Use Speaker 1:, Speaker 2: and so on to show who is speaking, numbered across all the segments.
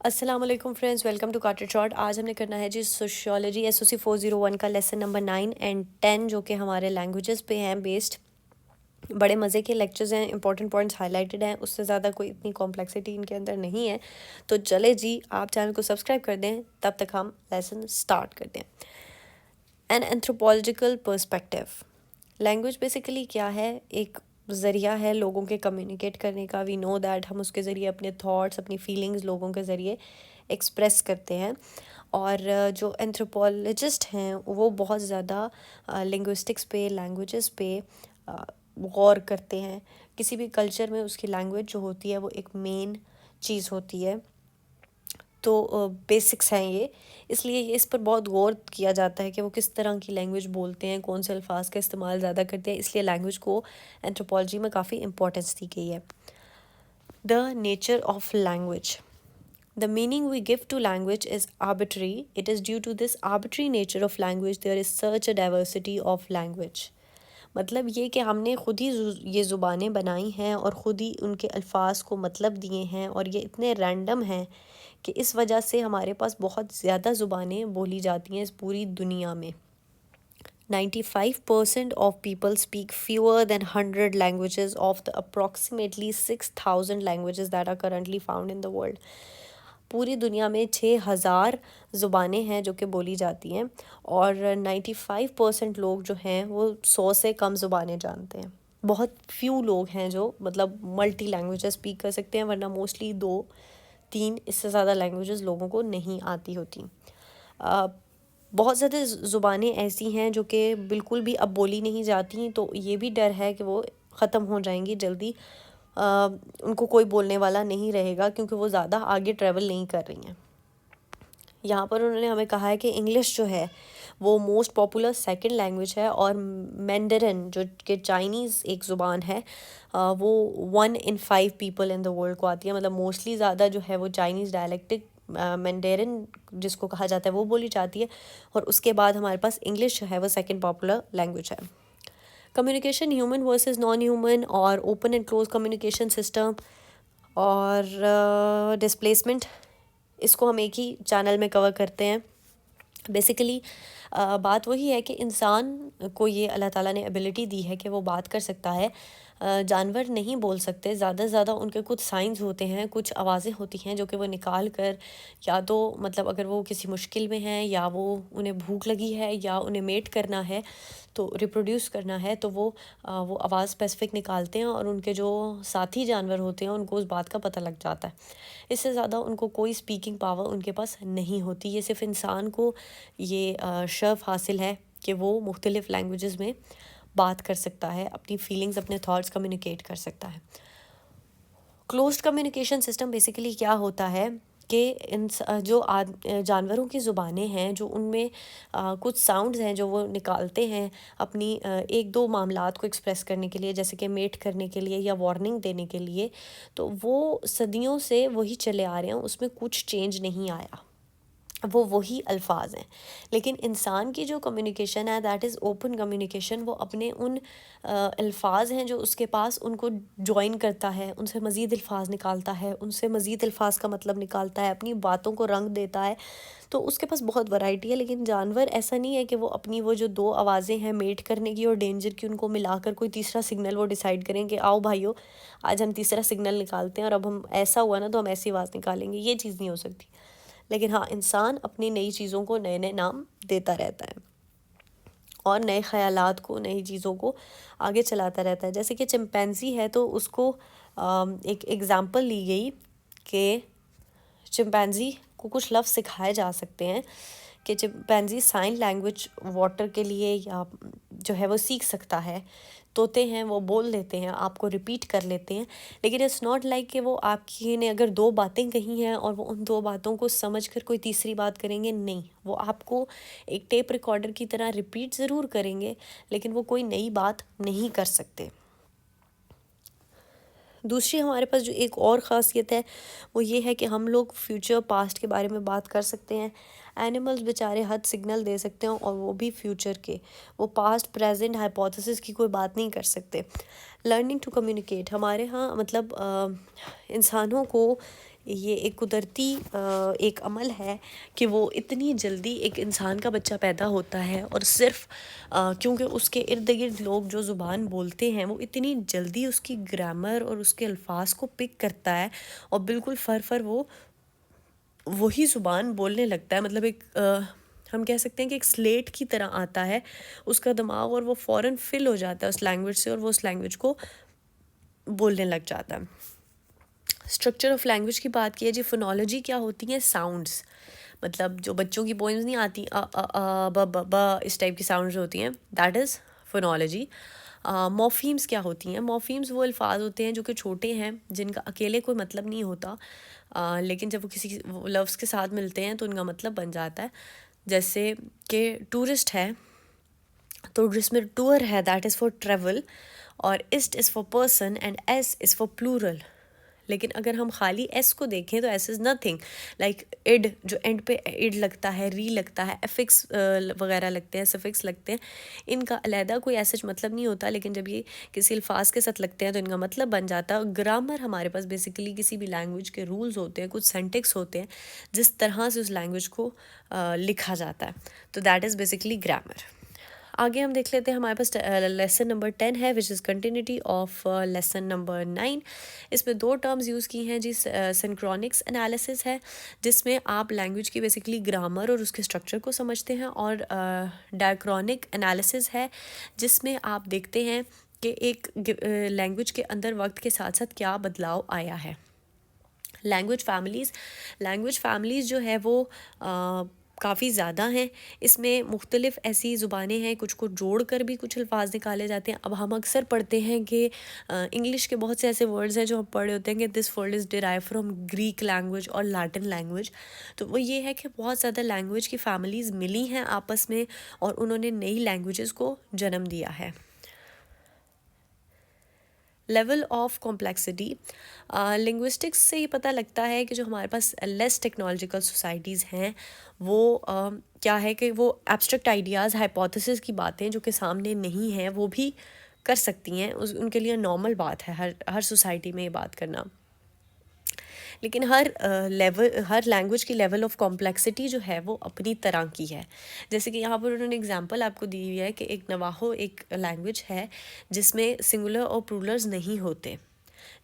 Speaker 1: السلام علیکم friends, welcome to Carter Short. آج ہم نے کرنا ہے جی سوشیولوجی SOC 401 کا لیسن نمبر 9 اینڈ 10 جو کہ ہمارے لینگویجز پہ ہیں بیسڈ. بڑے مزے کے لیکچرز ہیں، امپورٹنٹ پوائنٹس ہائی لائٹڈ ہیں، اس سے زیادہ کوئی اتنی کمپلیکسٹی ان کے اندر نہیں ہے. تو چلے جی آپ چینل کو سبسکرائب کر دیں، تب تک ہم لیسن سٹارٹ کر دیں. An anthropological perspective. Language basically کیا ہے؟ ایک ذریعہ ہے لوگوں کے کمیونیکیٹ کرنے کا. وی نو دیٹ ہم اس کے ذریعے اپنے تھاٹس، اپنی فیلنگز لوگوں کے ذریعے ایکسپریس کرتے ہیں. اور جو اینتھروپولوجسٹ ہیں وہ بہت زیادہ لنگوسٹکس پہ، لینگویجز پہ غور کرتے ہیں. کسی بھی کلچر میں اس کی لینگویج جو ہوتی ہے وہ ایک مین چیز ہوتی ہے. تو بیسکس ہیں یہ، اس لیے اس پر بہت غور کیا جاتا ہے کہ وہ کس طرح کی لینگویج بولتے ہیں، کون سے الفاظ کا استعمال زیادہ کرتے ہیں. اس لیے لینگویج کو اینتھروپولوجی میں کافی امپورٹنس دی گئی ہے. The nature of language. The meaning we give to language is arbitrary. It is due to this arbitrary nature of language there is such a diversity of language. مطلب یہ کہ ہم نے خود ہی یہ زبانیں بنائی ہیں اور خود ہی ان کے الفاظ کو مطلب دیے ہیں، اور یہ اتنے رینڈم ہیں کہ اس وجہ سے ہمارے پاس بہت زیادہ زبانیں بولی جاتی ہیں اس پوری دنیا میں. 95% of people speak fewer than 100 languages of the approximately 6,000 languages that are currently found in the world. پوری دنیا میں 6,000 زبانیں ہیں جو کہ بولی جاتی ہیں، اور 95% لوگ جو ہیں وہ 100 سے کم زبانیں جانتے ہیں. بہت فیو لوگ ہیں جو مطلب ملٹی لینگویجز اسپیک کر سکتے ہیں، ورنہ موسٹلی 2-3 اس سے زیادہ لینگویجز لوگوں کو نہیں آتی ہوتی. بہت زیادہ زبانیں ایسی ہیں جو کہ بالکل بھی اب بولی نہیں جاتی، تو یہ بھی ڈر ہے کہ وہ ختم ہو جائیں گی جلدی. ان کو کوئی بولنے والا نہیں رہے گا کیونکہ وہ زیادہ آگے ٹریول نہیں کر رہی ہیں. یہاں پر انہوں نے ہمیں کہا ہے کہ انگلش جو ہے وہ موسٹ پاپولر سیکنڈ لینگویج ہے، اور مینڈرن جو کہ چائنیز ایک زبان ہے وہ 1 in 5 people in the world کو آتی ہے. مطلب موسٹلی زیادہ جو ہے وہ چائنیز ڈائلیکٹک مینڈرن جس کو کہا جاتا ہے وہ بولی جاتی ہے، اور اس کے بعد ہمارے پاس انگلش جو ہے وہ سیکنڈ پاپولر لینگویج ہے. Communication human versus non human, اور open and close communication system, اور ڈسپلیسمنٹ، اس کو ہم ایک ہی چینل میں کور کرتے ہیں. بیسیکلی بات وہی ہے کہ انسان کو یہ اللہ تعالیٰ نے ایبلٹی دی ہے کہ وہ بات کر سکتا ہے. جانور نہیں بول سکتے، زیادہ سے زیادہ ان کے کچھ سائنز ہوتے ہیں، کچھ آوازیں ہوتی ہیں جو کہ وہ نکال کر، یا تو مطلب اگر وہ کسی مشکل میں ہیں، یا وہ انہیں بھوک لگی ہے، یا انہیں میٹ کرنا ہے تو ریپروڈیوس کرنا ہے، تو وہ آواز اسپیسیفک نکالتے ہیں، اور ان کے جو ساتھی جانور ہوتے ہیں ان کو اس بات کا پتہ لگ جاتا ہے. اس سے زیادہ ان کو کوئی اسپیکنگ پاور ان کے پاس نہیں ہوتی. یہ صرف انسان کو یہ شرف حاصل ہے کہ وہ مختلف لینگویجز میں بات کر سکتا ہے، اپنی فیلنگز، اپنے تھاٹس کمیونیکیٹ کر سکتا ہے. کلوزڈ کمیونیکیشن سسٹم بیسیکلی کیا ہوتا ہے کہ جو جانوروں کی زبانیں ہیں، جو ان میں کچھ ساؤنڈز ہیں جو وہ نکالتے ہیں اپنی 1-2 معاملات کو ایکسپریس کرنے کے لیے، جیسے کہ میٹ کرنے کے لیے یا وارننگ دینے کے لیے، تو وہ صدیوں سے وہی چلے آ رہے ہیں، اس میں کچھ چینج نہیں آیا، وہ وہی الفاظ ہیں. لیکن انسان کی جو کمیونیکیشن ہے دیٹ از اوپن کمیونیکیشن. وہ اپنے ان الفاظ ہیں جو اس کے پاس، ان کو جوائن کرتا ہے، ان سے مزید الفاظ نکالتا ہے، ان سے مزید الفاظ کا مطلب نکالتا ہے، اپنی باتوں کو رنگ دیتا ہے. تو اس کے پاس بہت ورائٹی ہے. لیکن جانور ایسا نہیں ہے کہ وہ اپنی وہ جو 2 آوازیں ہیں میٹ کرنے کی اور ڈینجر کی، ان کو ملا کر کوئی تیسرا سگنل وہ ڈیسائیڈ کریں کہ آؤ بھائیو آج ہم تیسرا سگنل نکالتے ہیں، اور اب ہم ایسا ہوا نا تو ہم ایسی آواز نکالیں گے. یہ چیز نہیں ہو سکتی. لیکن ہاں، انسان اپنی نئی چیزوں کو نئے نئے نام دیتا رہتا ہے، اور نئے خیالات کو، نئی چیزوں کو آگے چلاتا رہتا ہے. جیسے کہ چمپینزی ہے تو اس کو ایک ایگزامپل لی گئی کہ چمپینزی کو کچھ لفظ سکھائے جا سکتے ہیں کہ چمپینزی سائن لینگویج واٹر کے لیے یا جو ہے وہ سیکھ سکتا ہے. طوطے ہیں وہ بول لیتے ہیں، آپ کو ریپیٹ کر لیتے ہیں. لیکن اٹس ناٹ لائک کہ وہ آپ کی نے اگر 2 باتیں کہی ہیں اور وہ ان 2 باتوں کو سمجھ کر کوئی تیسری بات کریں گے. نہیں، وہ آپ کو ایک ٹیپ ریکارڈر کی طرح ریپیٹ ضرور کریں گے، لیکن وہ کوئی نئی بات نہیں کر سکتے. دوسری ہمارے پاس جو ایک اور خاصیت ہے وہ یہ ہے کہ ہم لوگ فیوچر پاسٹ کے بارے میں بات کر سکتے ہیں. اینیملز بیچارے حد سگنل دے سکتے ہیں، اور وہ بھی فیوچر کے. وہ پاسٹ، پریزنٹ، ہائپوتھسس کی کوئی بات نہیں کر سکتے. لرننگ ٹو کمیونیکیٹ، ہمارے ہاں مطلب انسانوں کو یہ ایک قدرتی ایک عمل ہے کہ وہ اتنی جلدی ایک انسان کا بچہ پیدا ہوتا ہے اور صرف کیونکہ اس کے ارد گرد لوگ جو زبان بولتے ہیں وہ اتنی جلدی اس کی گرامر اور اس کے الفاظ کو پک کرتا ہے اور بالکل فر وہ وہی زبان بولنے لگتا ہے. مطلب ایک ہم کہہ سکتے ہیں کہ ایک سلیٹ کی طرح آتا ہے اس کا دماغ اور وہ فوراً فل ہو جاتا ہے اس لینگویج سے اور وہ اس لینگویج کو بولنے لگ جاتا ہے. اسٹرکچر آف لینگویج کی بات کی ہے جی. فونالوجی کیا ہوتی ہیں؟ ساؤنڈس. مطلب جو بچوں کی پوئمز نہیں آتی ب اس ٹائپ کی ساؤنڈز ہوتی ہیں, دیٹ از فونالوجی. موفیمز کیا ہوتی ہیں؟ موفیمز وہ الفاظ ہوتے ہیں جو کہ چھوٹے ہیں جن کا اکیلے کوئی مطلب نہیں ہوتا, لیکن جب وہ کسی لفظ کے ساتھ ملتے ہیں تو ان کا مطلب بن جاتا ہے. جیسے کہ ٹورسٹ ہے تو جس میں ٹور ہے دیٹ از فار ٹریول, اور ist is for person and S is for plural. لیکن اگر ہم خالی ایس کو دیکھیں تو S is nothing like ed, جو اینڈ پہ ایڈ لگتا ہے, ری لگتا ہے, افکس وغیرہ لگتے ہیں, سفکس لگتے ہیں, ان کا علیحدہ کوئی ایسا مطلب نہیں ہوتا, لیکن جب یہ کسی الفاظ کے ساتھ لگتے ہیں تو ان کا مطلب بن جاتا ہے. گرامر ہمارے پاس بیسیکلی کسی بھی لینگویج کے رولز ہوتے ہیں, کچھ سینٹکس ہوتے ہیں جس طرح سے اس لینگویج کو لکھا جاتا ہے, تو دیٹ از بیسیکلی گرامر. آگے ہم دیکھ لیتے ہیں, ہمارے پاس لیسن نمبر 10 ہے وچ از کنٹینیوٹی آف لیسن نمبر 9. اس میں 2 ٹرمز یوز کی ہیں جی. سنکرونکس انالیسس ہے جس میں آپ لینگویج کی بیسیکلی گرامر اور اس کے اسٹرکچر کو سمجھتے ہیں, اور ڈائیکرونک انالیسس ہے جس میں آپ دیکھتے ہیں کہ ایک لینگویج کے اندر وقت کے ساتھ ساتھ کیا بدلاؤ آیا ہے. لینگویج فیملیز جو ہے وہ کافی زیادہ ہیں. اس میں مختلف ایسی زبانیں ہیں, کچھ کو جوڑ کر بھی کچھ الفاظ نکالے جاتے ہیں. اب ہم اکثر پڑھتے ہیں کہ انگلش کے بہت سے ایسے ورڈز ہیں جو ہم پڑھ رہے ہوتے ہیں کہ this word is derive from Greek language اور لیٹن لینگویج. تو وہ یہ ہے کہ بہت زیادہ لینگویج کی فیملیز ملی ہیں آپس میں اور انہوں نے نئی لینگویجز کو جنم دیا ہے. لیول آف کمپلیکسٹی, لنگوسٹکس سے یہ پتہ لگتا ہے کہ جو ہمارے پاس لیس ٹیکنالوجیکل سوسائٹیز ہیں وہ کیا ہے کہ وہ ایبسٹریکٹ آئیڈیاز, ہائپوتھسز کی باتیں جو کہ سامنے نہیں ہیں وہ بھی کر سکتی ہیں. ان کے لیے نارمل بات ہے ہر سوسائٹی میں یہ بات کرنا. لیکن ہر لینگویج کی لیول آف کمپلیکسٹی جو ہے وہ اپنی طرح کی ہے. جیسے کہ یہاں پر انہوں نے اگزامپل آپ کو دی ہوئی ہے کہ ایک نواحو ایک لینگویج ہے جس میں سنگولر اور پلورلز نہیں ہوتے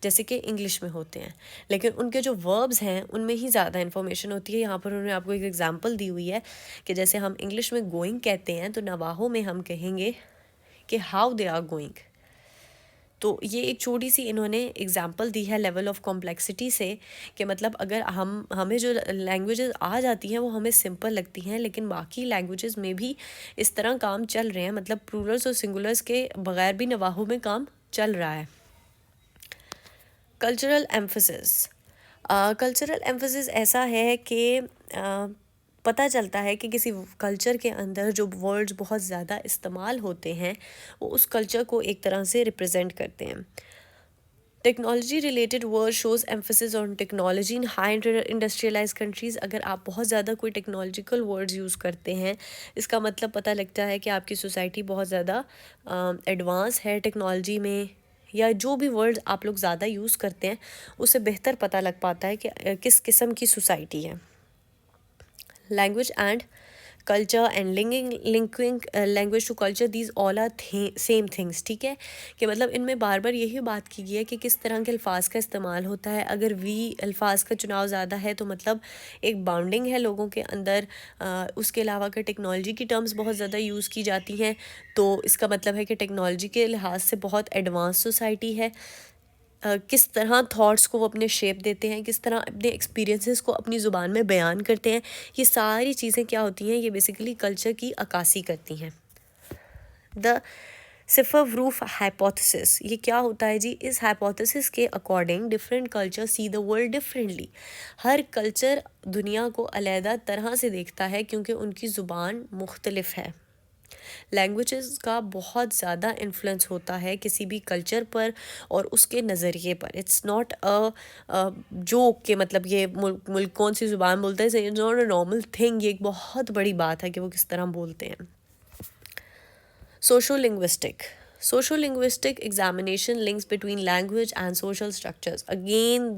Speaker 1: جیسے کہ انگلش میں ہوتے ہیں, لیکن ان کے جو وربز ہیں ان میں ہی زیادہ انفارمیشن ہوتی ہے. یہاں پر انہوں نے آپ کو ایک ایگزامپل دی ہوئی ہے کہ جیسے ہم انگلش میں گوئنگ کہتے ہیں تو نواحو میں ہم کہیں گے کہ ہاؤ دے آر گوئنگ. تو یہ ایک چھوٹی سی انہوں نے اگزامپل دی ہے لیول آف کمپلیکسٹی سے کہ مطلب اگر ہمیں جو لینگویجز آ جاتی ہیں وہ ہمیں سمپل لگتی ہیں, لیکن باقی لینگویجز میں بھی اس طرح کام چل رہے ہیں, مطلب پلورلز اور سنگولرز کے بغیر بھی نواحو میں کام چل رہا ہے. کلچرل ایمفسس ایسا ہے کہ پتہ چلتا ہے کہ کسی کلچر کے اندر جو ورڈز بہت زیادہ استعمال ہوتے ہیں وہ اس کلچر کو ایک طرح سے ریپرزینٹ کرتے ہیں. Technology related word shows emphasis on technology in high industrialise countries. اگر آپ بہت زیادہ کوئی ٹیکنالوجیکل ورڈز یوز کرتے ہیں اس کا مطلب پتہ لگتا ہے کہ آپ کی سوسائٹی بہت زیادہ ایڈوانس ہے ٹیکنالوجی میں, یا جو بھی ورڈز آپ لوگ زیادہ یوز کرتے ہیں اسے بہتر پتہ لگ پاتا ہے کہ کس قسم کی سوسائٹی ہے. Language and culture and linking language to culture, these all are same things. ٹھیک ہے کہ مطلب ان میں بار بار یہی بات کی گئی ہے کہ کس طرح کے الفاظ کا استعمال ہوتا ہے. اگر وی الفاظ کا چناؤ زیادہ ہے تو مطلب ایک باؤنڈنگ ہے لوگوں کے اندر. اس کے علاوہ اگر ٹیکنالوجی کی ٹرمز بہت زیادہ یوز کی جاتی ہیں تو اس کا مطلب ہے کہ ٹیکنالوجی کے لحاظ سے بہت ایڈوانس سوسائٹی ہے. کس طرح تھاٹس کو وہ اپنے شیپ دیتے ہیں, کس طرح اپنے ایکسپیرینسز کو اپنی زبان میں بیان کرتے ہیں, یہ ساری چیزیں کیا ہوتی ہیں, یہ بیسیکلی کلچر کی عکاسی کرتی ہیں. دا سیفر-وروف ہائپوتھسس, یہ کیا ہوتا ہے جی؟ اس ہائپوتھسس کے according different culture see the world differently. ہر کلچر دنیا کو علیحدہ طرح سے دیکھتا ہے کیونکہ ان کی زبان مختلف ہے. لینگویجز کا بہت زیادہ انفلوئنس ہوتا ہے کسی بھی کلچر پر اور اس کے نظریے پر. اٹس ناٹ جوک کہ مطلب یہ ملک کون سی زبان بولتا ہے, it's not a normal thing, یہ ایک بہت بڑی بات ہے کہ وہ کس طرح بولتے ہیں. Socio Social linguistic examination links between language and social structures. Again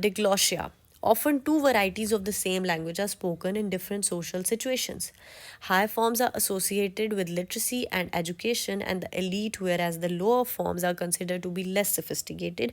Speaker 1: Diglossia. Often two varieties of the same language are spoken in different social situations. High forms are associated with literacy and education and the elite, whereas the lower forms are considered to be less sophisticated.